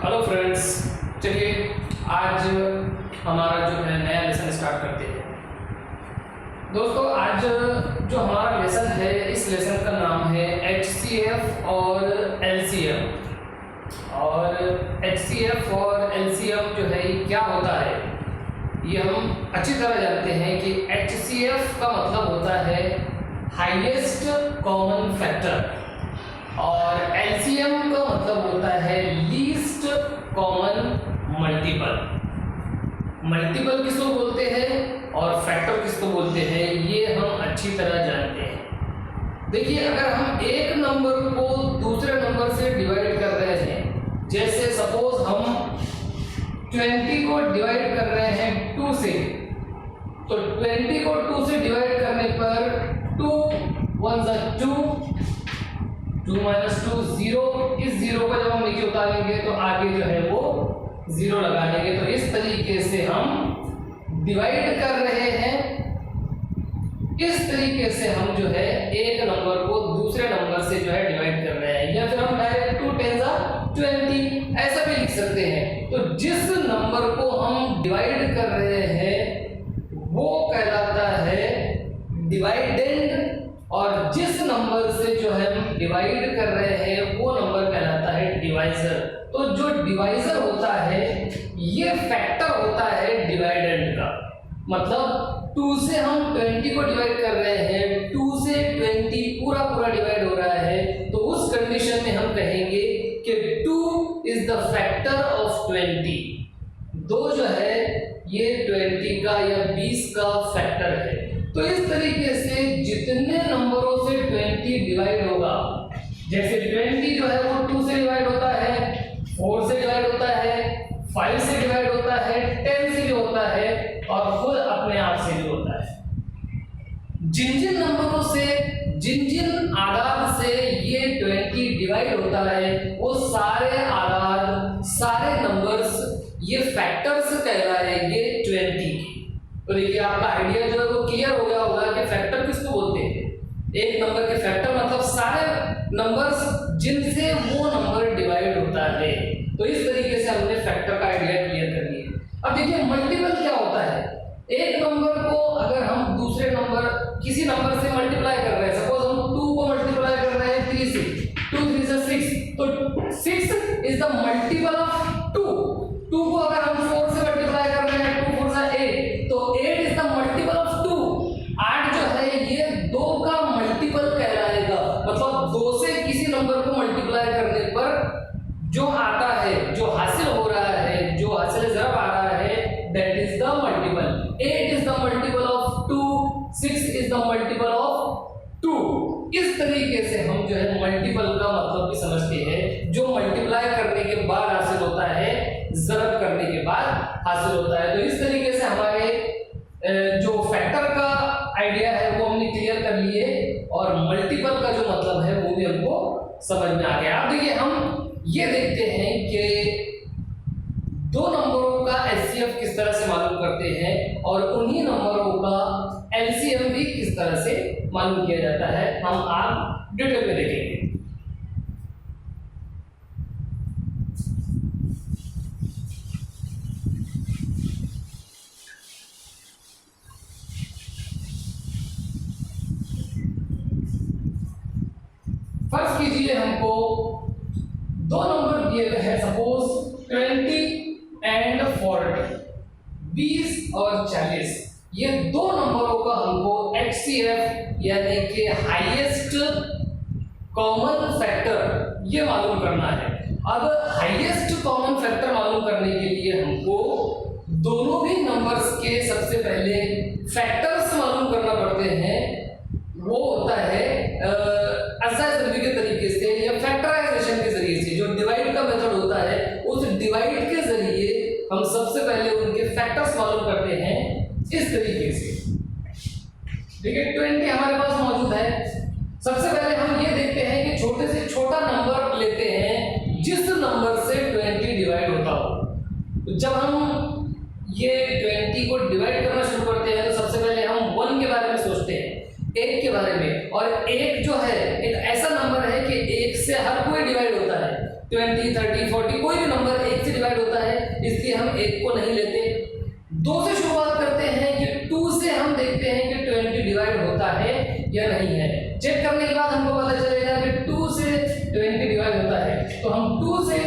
Hello friends, चलिए आज हमारा जो है नया लेसन स्टार्ट करते हैं। दोस्तों, आज जो हमारा लेसन है, इस लेसन का नाम है HCF और LCM। और HCF और LCM जो है ये क्या होता है, ये हम अच्छी तरह जानते हैं कि HCF का मतलब होता है हाईएस्ट कॉमन फैक्टर और LCM का मतलब होता है लीस्ट कॉमन मल्टीपल। मल्टीपल किसको बोलते हैं और फैक्टर किसको बोलते हैं, ये हम अच्छी तरह जानते हैं। देखिए, अगर हम एक नंबर को दूसरे नंबर से डिवाइड कर रहे हैं, जैसे सपोज हम 20 को डिवाइड कर रहे हैं 2 से, तो 20 को 2 से डिवाइड करने पर 2 1 2, 2 - 2 0। इस 0 को जब हम नीचे उतारेंगे तो आगे जो है वो 0 लगा देंगे। तो इस तरीके से हम डिवाइड कर रहे हैं। इस तरीके से हम जो है एक नंबर को दूसरे नंबर से जो है डिवाइड कर रहे हैं, या फिर हम डायरेक्ट 2 10 20 ऐसा भी लिख सकते हैं। तो जिस नंबर को हम डिवाइड कर रहे हैं वो कहलाता है डिवाइडेंड, और जिस नंबर से जो है हम डिवाइड कर रहे हैं वो नंबर कहलाता है डिवाइजर। तो जो डिवाइजर होता है ये फैक्टर होता है डिवाइडेंड का। मतलब 2 से हम 20 को डिवाइड कर रहे हैं, 2 से 20 पूरा पूरा डिवाइड हो रहा है, तो उस कंडीशन में हम कहेंगे कि 2 इज द फैक्टर ऑफ 20। 2 जो है ये 20 का या 20 का फैक्टर है। तो इस तरीके से जितने नंबरों से 20 डिवाइड होगा, जैसे 20 जो है वो 2 से डिवाइड होता है, 4 से डिवाइड होता है, 5 से डिवाइड होता है, 10 से भी होता है और खुद अपने आप से भी होता है। जिन जिन नंबरों से, जिन जिन आदाद से ये 20 डिवाइड होता है वो सारे आदाद, सारे नंबर्स ये फैक्टर्स कहलाएंगे 20 की। तो देखिए, आपका आइडिया जो है वो क्लियर हो गया होगा कि फैक्टर किसको बोलते हैं। एक नंबर के फैक्टर मतलब सारे नंबर्स जिनसे वो नंबर डिवाइड होता है। तो इस तरीके से हमने फैक्टर का आइडिया क्लियर कर लिया। अब देखिए, मल्टीपल क्या होता है। एक नंबर को अगर हम दूसरे नंबर, किसी नंबर से मल्टीप्लाई कर रहे हैं, सपोज हम 2 को मल्टीप्लाई कर रहे हैं 3 से, 2 3 से 6, तो 6 इज द मल्टीपल ऑफ 2। 2 को अगर हम 4 से मल्टीप्लाई कर रहे हैं, 2 4 से 8, तो 8 इज द मल्टीपल ऑफ 2। 8 जो है ये 2 का मल्टीपल कहलाएगा। मतलब 2 से किसी नंबर को मल्टीप्लाई करने पर जो आता है, जो हासिल हो रहा है, जो हासिल ज़रब आ रहा है, that is the multiple. 8 is the multiple of 2, 6 is the multiple of 2। इस तरीके से हम जो है मल्टीपल का मतलब भी समझते हैं, जो मल्टीप्लाई करने के बाद हासिल होता है, ज़रब करने के बाद हासिल होता है। तो इस तरीके से हमारे जो फैक्टर का आइडिया है वो हमने क्लियर कर लिए, और मल्टीपल का जो मतलब है वो भी हमको समझ में आ गया। अब देखिए, हम ये देखते हैं कि 2 नंबरों का HCF किस तरह से मालूम करते हैं और उन्हीं नंबरों का LCM भी किस तरह से मालूम किया जाता है, हम आप डिटेल में देखेंगे। फर्स्ट कीजिए, हमको 2 नंबर दिए गए हैं, सपोज 20 एंड 40, 20 और 40। ये 2 नंबरों का हमको HCF यानी कि हाईएस्ट कॉमन फैक्टर ये मालूम करना है। अब हाईएस्ट कॉमन फैक्टर मालूम करने के लिए हमको दोनों भी नंबर्स के सबसे पहले फैक्टर्स मालूम करना पड़ते हैं। वो होता है असाइनमेंट के तरीके से या फैक्टराइजेशन के जरिए से, जो डिवाइड का मेथड होता है, उस डिवाइड के जरिए हम सबसे पहले उनके फैक्टर्स मालूम करते हैं इस तरीके से। देखिए, 20 हमारे पास मौजूद है। सबसे पहले हम ये देखते हैं कि छोटे से छोटा नंबर लेते हैं जिस नंबर से 20 डिवाइड होता हो। तो जब हम ये 20 को डिवाइड करना शुरू करते हैं तो सबसे पहले हम 1 के बारे में सोचते हैं। एक के बारे में। और एक जो है एक ऐसा नंबर है कि एक से हर कोई डिवाइड होता है, 20, 30, 40 कोई भी नंबर एक से डिवाइड होता है, इसलिए हम एक को नहीं लेते। 2 से शुरुआत करते हैं कि 2 से हम देखते हैं कि 20 डिवाइड होता है या नहीं है। चेक करने के बाद हमको पता चलेगा कि 2 से 20 डिवाइड होता है, तो हम 2 से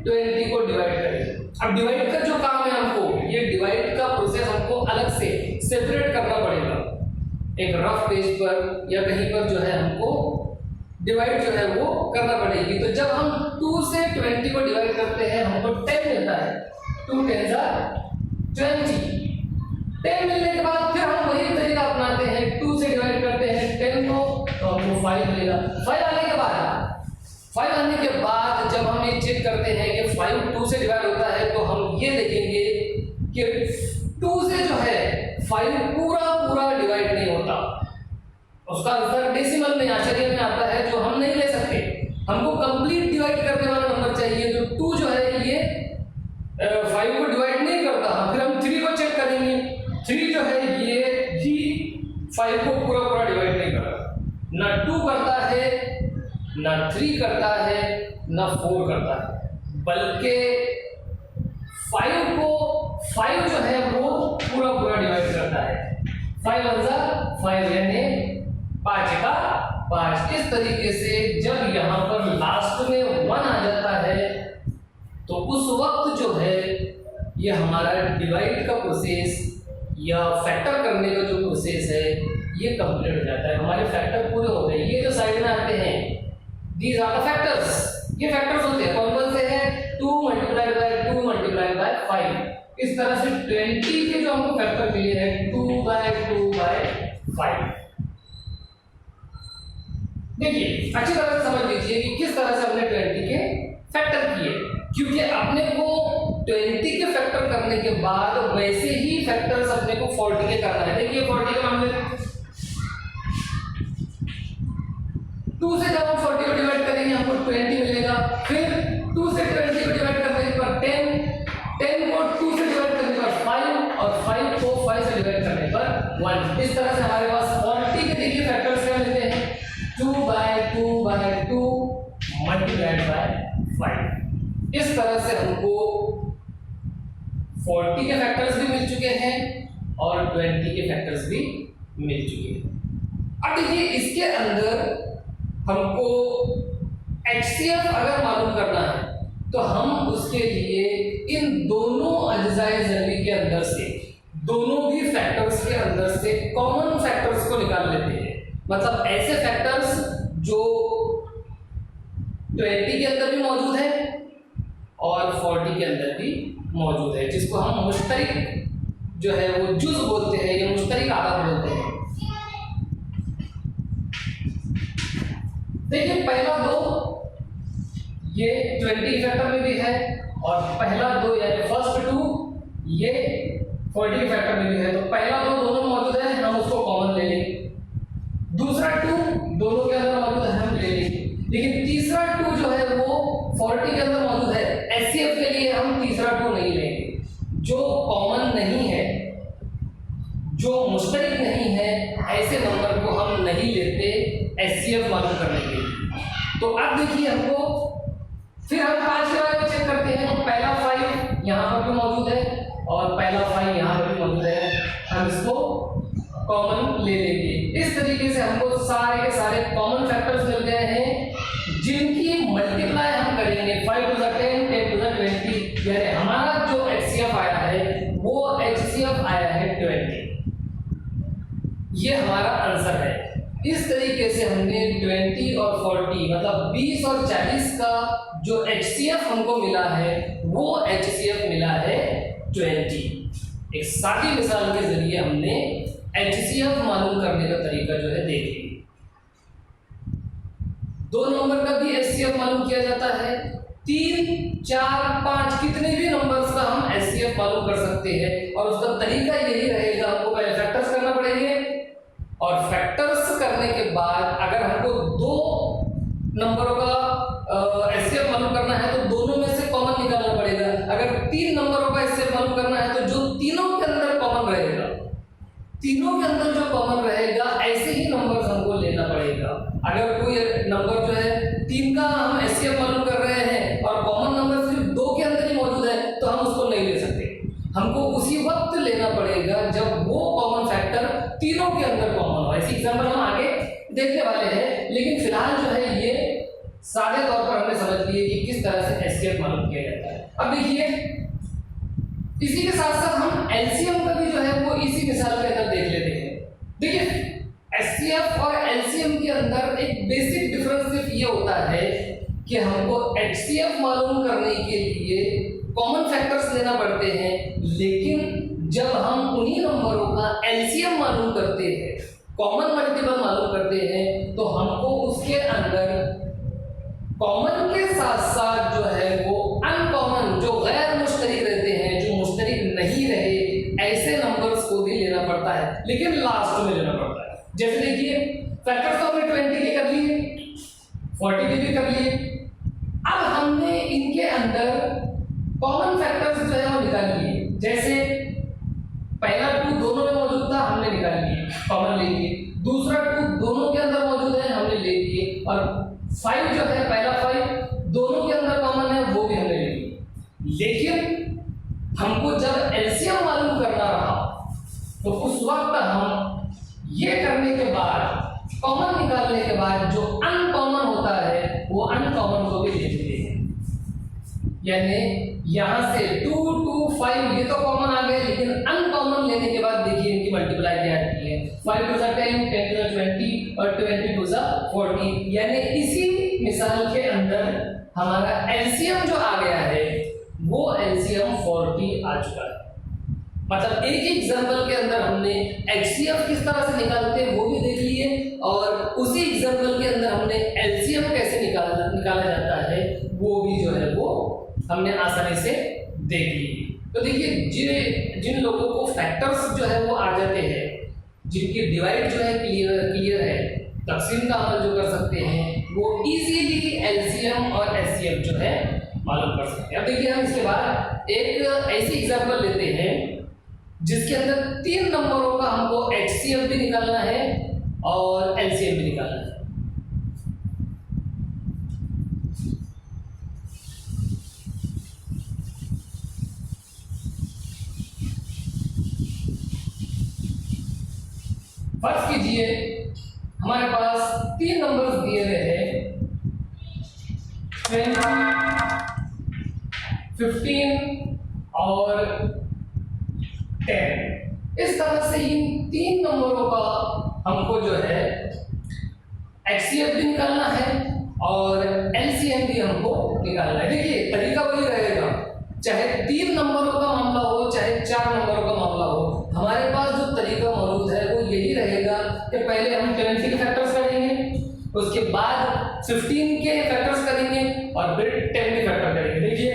20 को डिवाइड करेंगे। अब डिवाइड का जो काम है हमको, ये डिवाइड का प्रोसेस हमको अलग से सेपरेट करना पड़ेगा एक रफ पेज पर या कहीं पर जो है हमको डिवाइड जो है वो करना पड़ेगी। तो जब हम 2 से 20 को डिवाइड करते हैं हमको 10 मिलता है, 2 10 20। 10 मिलने के बाद फिर हम वही तरीका अपनाते हैं, 2 से डिवाइड करते हैं 10 को, तो हमको 5 मिलेगा। 5 आने के बाद जब हम ये चेक करते हैं कि 5 2 से डिवाइड होता है, तो हम ये देखेंगे कि 2 से जो है 5 पूरा डिवाइड नहीं होता, उसका आंसर डेसिमल में आश्चर्य में आता है, जो हम नहीं ले सकते। हमको कंप्लीट डिवाइड करने वाला नंबर चाहिए। तो 2 जो है ये 5 को डिवाइड नहीं करता। फिर हम 3 को चेक करेंगे, 3 जो है ये भी 5 को पूरा डिवाइड नहीं करता, ना 2 करता है, ना 3 करता है, ना 4 करता है, बल्कि 5 जो है वो पूरा डिवाइड करता है। 5 1 5 यानी 5 का 5। इस तरीके से जब यहाँ पर लास्ट में 1 आ जाता है, तो उस वक्त जो है ये हमारा डिवाइड का प्रोसेस या फैक्टर करने का जो प्रोसेस है ये कंप्लीट हो जाता है। हमारे फैक्टर पूरे हो गए। ये जो साइड में आते हैं दीज आर द फैक्टर्स, ये फैक्टर्स होते हैं। कौन से हैं? 2 मल्टीप्लाइड बाय 2 मल्टीप्लाइड बाय 5। इस तरह से 20 के जो हमको फैक्टर मिले हैं 2 बाय 5। देखिए अच्छी तरह से समझ लीजिए कि किस तरह से हमने 20 के फैक्टर किए, क्योंकि अपने को 20 के फैक्टर करने के बाद वैसे ही फैक्टर्स अपने को 40 के करना है। देखिए 40 का मामले 2 से जब हम 40 को डिवाइड करेंगे हमको 20 मिलेगा। फिर 2 से 20 को डिवाइड करने पर 10 को 2 से डिवाइड करने पर 5 और 5 को 5 से डिवाइड करने पर 1। इस तरह से हमारे पास 40 के देखिए फैक्टर्स क्या मिलते हैं, 2 बाय 2 मल्टीप्लाइड बाय 5। इस तरह से हमको 40 के फैक्टर्स भी मिल चुके हैं और 20 के फैक्टर्स भी मिल चुके हैं। अब देखिए इसके अंदर हमको HCF अगर मालूम करना है तो हम उसके लिए इन दोनों अज्जाए ज़ररी के अंदर से, दोनों भी फैक्टर्स के अंदर से कॉमन फैक्टर्स को निकाल लेते हैं। मतलब ऐसे फैक्टर्स जो 20 के अंदर भी मौजूद है और 40 के अंदर भी मौजूद है, जिसको हम मुश्तरिक जो है वो जुज़ बोलते हैं या मुश्तरिक आदत बोलते हैं। देखिए पहला 2 ये 20 फैक्टर में भी है और पहला 2 यानी फर्स्ट 2 ये 40 फैक्टर में भी है। तो पहला 2 दोनों मौजूद है, हम उसको कॉमन ले लेंगे। दूसरा 2 दोनों के अंदर मौजूद है, हम ले लेंगे। लेकिन तीसरा 2 जो है वो 40 के अंदर मौजूद है, HCF के लिए हम तीसरा 2 नहीं लेंगे। जो कॉमन नहीं है, जो मुश्तरिक नहीं है, ऐसे नंबर को हम नहीं लेते HCF मालूम करने के लिए। तो अब देखिए हमको फिर हम 5 के बारे में चेक करते हैं। तो पहला 5 यहाँ पर भी मौजूद है और पहला 5 यहाँ पर भी मौजूद है, हम इसको कॉमन ले लेंगे। इस तरीके से हमको सारे के सारे कॉमन फैक्टर्स मिल गए हैं, जिनकी मल्टीप्लाई हम करेंगे 5 to the 10, 10 to the 20, यानी हमारा जो HCF आया है वो HCF आया है 20। ये हमारा आंसर है। इस तरीके से हमने 20 और 40 मतलब 20 और 40 का जो HCF हमको मिला है वो HCF मिला है 20। एक सादी मिसाल के जरिए हमने HCF मालूम करने का तरीका जो है देख लिया। 2 नंबर का भी HCF मालूम किया जाता है, 3 4 5 कितने भी नंबर्स का हम HCF मालूम कर सकते हैं और उसका तरीका यही रहेगा। हमको पहले फैक्टर्स करना पड़ेंगे और फैक्टर्स करने के बाद अगर हमको 2 नंबरों का HCF मालूम करना है तो दोनों में से कॉमन निकालना पड़ेगा। अगर 3 नंबरों का HCF मालूम करना है तो जो तीनों के अंदर कॉमन रहेगा, तीनों के अंदर जो कॉमन रहेगा ऐसे ही नंबर अगर कोई नंबर जो है 3 का हम एचसीएफ मालूम कर रहे हैं और कॉमन नंबर सिर्फ 2 के अंदर ही मौजूद है तो हम उसको नहीं ले सकते, हमको उसी वक्त लेना पड़ेगा जब वो कॉमन फैक्टर तीनों के अंदर कॉमन हो। ऐसी एग्जांपल हम आगे देखने वाले हैं, लेकिन फिलहाल जो है ये सादे तौर पर हमने समझ लिए कि किस तरह से एचसीएफ मालूम किया जाता है। अब देखिए इसी के साथ साथ हम एलसीएम का भी जो है वो इसी मिसाल के अंदर देख लेते हैं। देखिए एचसीएफ और एलसीएम के अंदर एक बेसिक डिफरेंस सिर्फ ये होता है कि हमको एचसीएफ मालूम करने के लिए कॉमन फैक्टर्स लेना पड़ते हैं, लेकिन जब हम उन्हीं नंबरों का एलसीएम मालूम करते हैं, कॉमन मल्टीपल मालूम करते हैं, तो हमको उसके अंदर कॉमन के साथ साथ जो है वो अनकॉमन, जो गैर मुश्तरिक रहते हैं, जो मुश्तरिक नहीं रहे, ऐसे नंबर्स को भी लेना पड़ता है, लेकिन लास्ट में लेना पड़ता है। जैसे देखिए फैक्टर्स तो हमने 20 के कर लिए, 40 के भी कर लिए। अब हमने इनके अंदर कॉमन फैक्टर्स जो है वो निकाल लिए। जैसे पहला 2 दोनों में मौजूद था, हमने निकाल लिए, कॉमन ले लिए। दूसरा 2 दोनों के अंदर मौजूद है, हमने ले लिए। और 5 जो है, पहला 5 दोनों के अंदर कॉमन है, वो भी हमने ले लिए। लेकिन हमको जब एलसीएम मालूम करना रहा तो उस वक्त हम ये करने के बाद, कॉमन निकालने के बाद जो अनकॉमन होता है वो अनकॉमन को भी ले लेते हैं। यानी यहां से 2 2 5 ये तो कॉमन आ गए, लेकिन अनकॉमन लेने के बाद देखिए इनकी मल्टीप्लाई क्या आती है। 5 2 10, 10 2 20 और 20 2 40। यानी इसी मिसाल के अंदर हमारा एलसीएम जो आ गया है वो एलसीएम 40 आ चुका है। मतलब एक ही एग्जांपल के अंदर हमने एचसीएफ किस तरह से निकालते हैं वो भी देख लिए, और उसी एग्जांपल के अंदर हमने एलसीएम कैसे निकाला जाता है वो भी जो है वो हमने आसानी से देख ली। तो देखिए जिन लोगों को फैक्टर्स जो है वो आ जाते हैं, जिनकी डिवाइड जो है क्लियर है, तकसीम का अमल जो कर सकते हैं, वो इजीली एलसीएम और एचसीएफ जो है मालूम कर सकते हैं। अब देखिए हम इसके बाद एक ऐसी एग्जांपल लेते हैं जिसके अंदर 3 नंबरों का हमको एचसीएफ भी निकालना है और एलसीएम भी निकालना है। फर्ज कीजिए हमारे पास 3 नंबर्स दिए हुए हैं, 15 और 10। इस तरह से इन 3 नंबरों का हमको जो है एचसीएफ भी निकालना है और एलसीएम भी हमको निकालना है। देखिए तरीका वही रहेगा, चाहे 3 नंबरों का मामला हो चाहे 4 नंबरों का मामला हो, हमारे पास जो तरीका मौजूद है वो यही रहेगा कि पहले हम 20 के फैक्टर्स करेंगे, उसके बाद 15 के फैक्टर्स करेंगे और फिर 10 के फैक्टर करेंगे। देखिए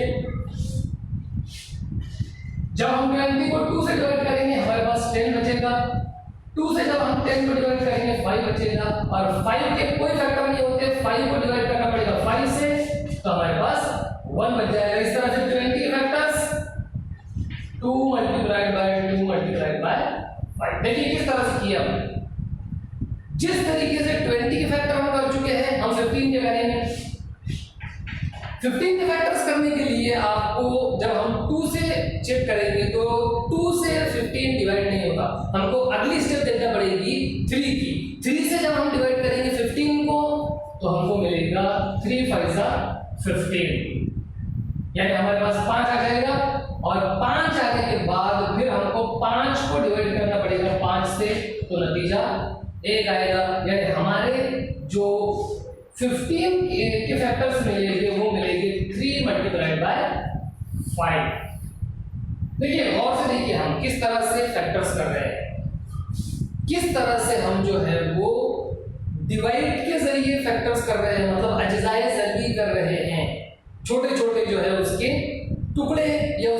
जब हम 20 को 2 से डिवाइड करेंगे हमारे पास 10 बचेगा, 2 से जब हम 10 को डिवाइड करेंगे 5 बचेगा, और 5 के कोई फैक्टर नहीं होते, 5 को डिवाइड करना पड़ेगा 5 से, तो हमारे पास 1 बच जाएगा। इस तरह से 20 के factors 2 multiplied by 2 multiplied by 5। देखिए किस तरह से किया हमने। जिस तरीके से 20 के फैक्टर हम कर चुके हैं, हम 15 के करेंगे। 15 के फैक्टर्स करने के लिए आपको जब हम 2 से चेक करेंगे तो 2 से 15 डिवाइड नहीं होता, हमको अगली स्टेप देखना पड़ेगी 3 की। 3 से जब हम डिवाइड करेंगे 15 को तो हमको मिलेगा 3 5 15, यानी हमारे पास 5 आ जाएगा, और 5 आने के बाद फिर हमको 5 को डिवाइड करना पड़ेगा 5 से, तो नतीजा 1 आएगा। यानी हमारे जो 15 के फैक्टर्स मिलेंगे वो मिलेंगे 3 मल्टीप्लाइड बाय 5। देखिए गौर से देखिए हम किस तरह से फैक्टर्स कर रहे हैं, किस तरह से हम जो है वो डिवाइड के जरिए फैक्टर्स कर रहे हैं, मतलब अज्जाए ज़रबी कर रहे हैं, छोटे छोटे जो है उसके टुकड़े या